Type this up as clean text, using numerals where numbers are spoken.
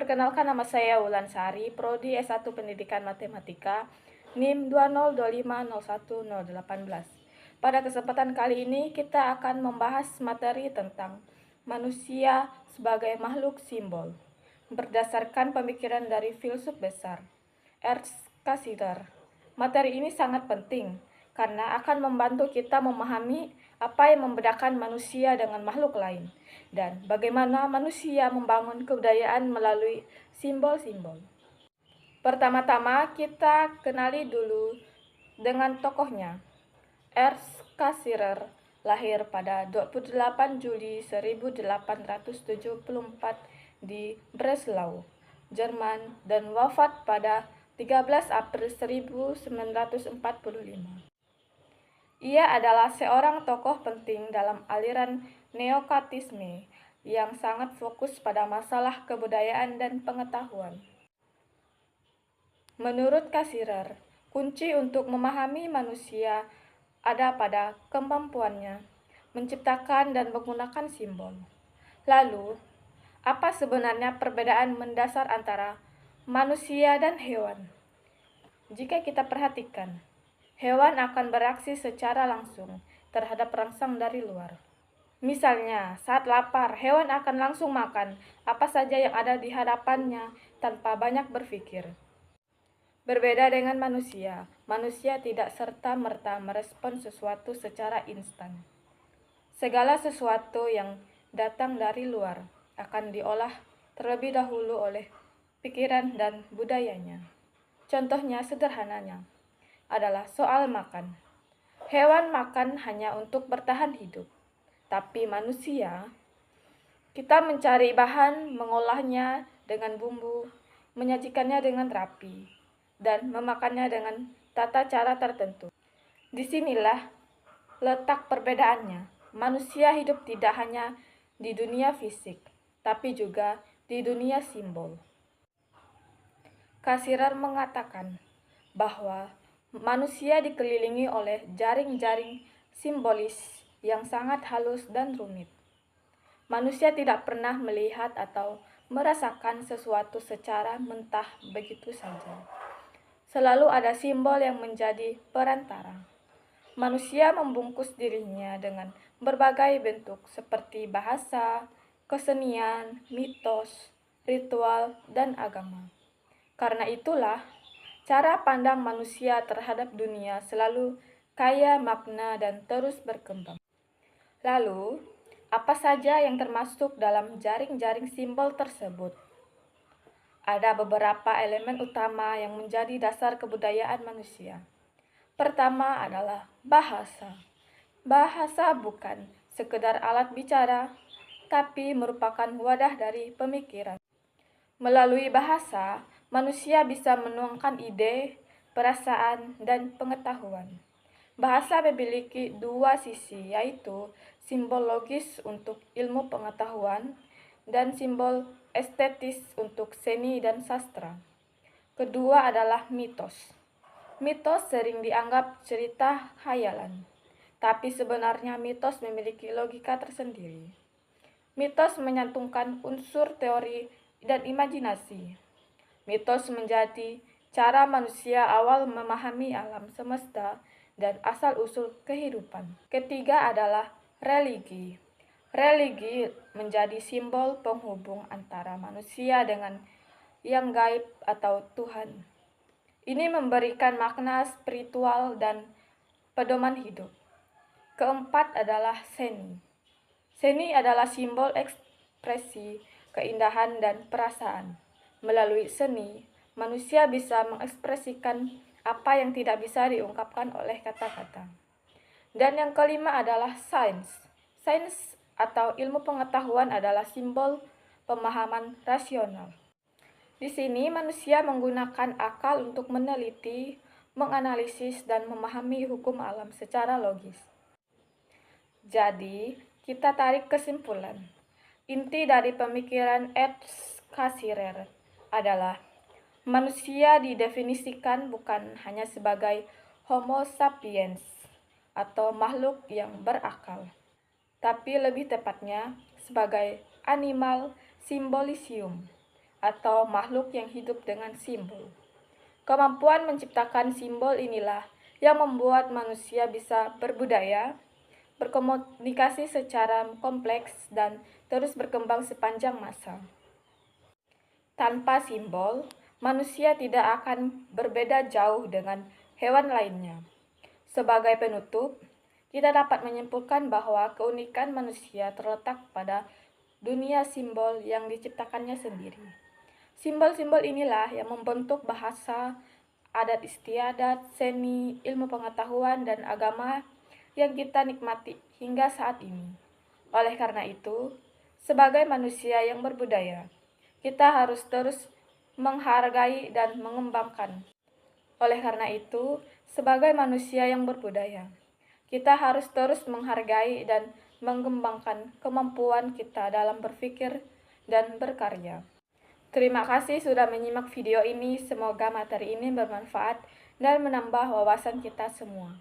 Perkenalkan, nama saya Wulan Sari, Prodi S1 Pendidikan Matematika, NIM 202501018. Pada kesempatan kali ini kita akan membahas materi tentang manusia sebagai makhluk simbol, berdasarkan pemikiran dari filsuf besar, Ernst Cassirer. Materi ini sangat penting karena akan membantu kita memahami apa yang membedakan manusia dengan makhluk lain, dan bagaimana manusia membangun kebudayaan melalui simbol-simbol. Pertama-tama kita kenali dulu dengan tokohnya. Ernst Cassirer lahir pada 28 Juli 1874 di Breslau, Jerman, dan wafat pada 13 April 1945. Ia adalah seorang tokoh penting dalam aliran neoklasikisme yang sangat fokus pada masalah kebudayaan dan pengetahuan. Menurut Cassirer, kunci untuk memahami manusia ada pada kemampuannya menciptakan dan menggunakan simbol. Lalu, apa sebenarnya perbedaan mendasar antara manusia dan hewan? Jika kita perhatikan, hewan akan bereaksi secara langsung terhadap rangsang dari luar. Misalnya, saat lapar, hewan akan langsung makan apa saja yang ada di hadapannya tanpa banyak berpikir. Berbeda dengan manusia, manusia tidak serta-merta merespon sesuatu secara instan. Segala sesuatu yang datang dari luar akan diolah terlebih dahulu oleh pikiran dan budayanya. Contohnya sederhananya adalah soal makan. Hewan makan hanya untuk bertahan hidup, tapi manusia, kita mencari bahan, mengolahnya dengan bumbu, menyajikannya dengan rapi, dan memakannya dengan tata cara tertentu. Disinilah letak perbedaannya. Manusia hidup tidak hanya di dunia fisik, tapi juga di dunia simbol. Cassirer mengatakan bahwa manusia dikelilingi oleh jaring-jaring simbolis yang sangat halus dan rumit. Manusia tidak pernah melihat atau merasakan sesuatu secara mentah begitu saja. Selalu ada simbol yang menjadi perantara. Manusia membungkus dirinya dengan berbagai bentuk seperti bahasa, kesenian, mitos, ritual, dan agama. Karena itulah, cara pandang manusia terhadap dunia selalu kaya makna dan terus berkembang. Lalu, apa saja yang termasuk dalam jaring-jaring simbol tersebut? Ada beberapa elemen utama yang menjadi dasar kebudayaan manusia. Pertama adalah bahasa. Bahasa bukan sekedar alat bicara, tapi merupakan wadah dari pemikiran. Melalui bahasa, manusia bisa menuangkan ide, perasaan, dan pengetahuan. Bahasa memiliki dua sisi, yaitu simbol logis untuk ilmu pengetahuan dan simbol estetis untuk seni dan sastra. Kedua adalah mitos. Mitos sering dianggap cerita khayalan, tapi sebenarnya mitos memiliki logika tersendiri. Mitos menyantungkan unsur teori dan imajinasi. Mitos menjadi cara manusia awal memahami alam semesta dan asal-usul kehidupan. Ketiga adalah religi. Religi menjadi simbol penghubung antara manusia dengan yang gaib atau Tuhan. Ini memberikan makna spiritual dan pedoman hidup. Keempat adalah seni. Seni adalah simbol ekspresi keindahan dan perasaan. Melalui seni, manusia bisa mengekspresikan apa yang tidak bisa diungkapkan oleh kata-kata. Dan yang kelima adalah sains. Sains atau ilmu pengetahuan adalah simbol pemahaman rasional. Di sini manusia menggunakan akal untuk meneliti, menganalisis, dan memahami hukum alam secara logis. Jadi, kita tarik kesimpulan. Inti dari pemikiran Ernst Cassirer adalah manusia didefinisikan bukan hanya sebagai Homo sapiens atau makhluk yang berakal, tapi lebih tepatnya sebagai animal symbolicium atau makhluk yang hidup dengan simbol. Kemampuan menciptakan simbol inilah yang membuat manusia bisa berbudaya, berkomunikasi secara kompleks, dan terus berkembang sepanjang masa. Tanpa simbol, manusia tidak akan berbeda jauh dengan hewan lainnya. Sebagai penutup, kita dapat menyimpulkan bahwa keunikan manusia terletak pada dunia simbol yang diciptakannya sendiri. Simbol-simbol inilah yang membentuk bahasa, adat istiadat, seni, ilmu pengetahuan, dan agama yang kita nikmati hingga saat ini. Oleh karena itu, sebagai manusia yang berbudaya, kita harus terus menghargai dan mengembangkan. Oleh karena itu, sebagai manusia yang berbudaya, kita harus terus menghargai dan mengembangkan kemampuan kita dalam berpikir dan berkarya. Terima kasih sudah menyimak video ini. Semoga materi ini bermanfaat dan menambah wawasan kita semua.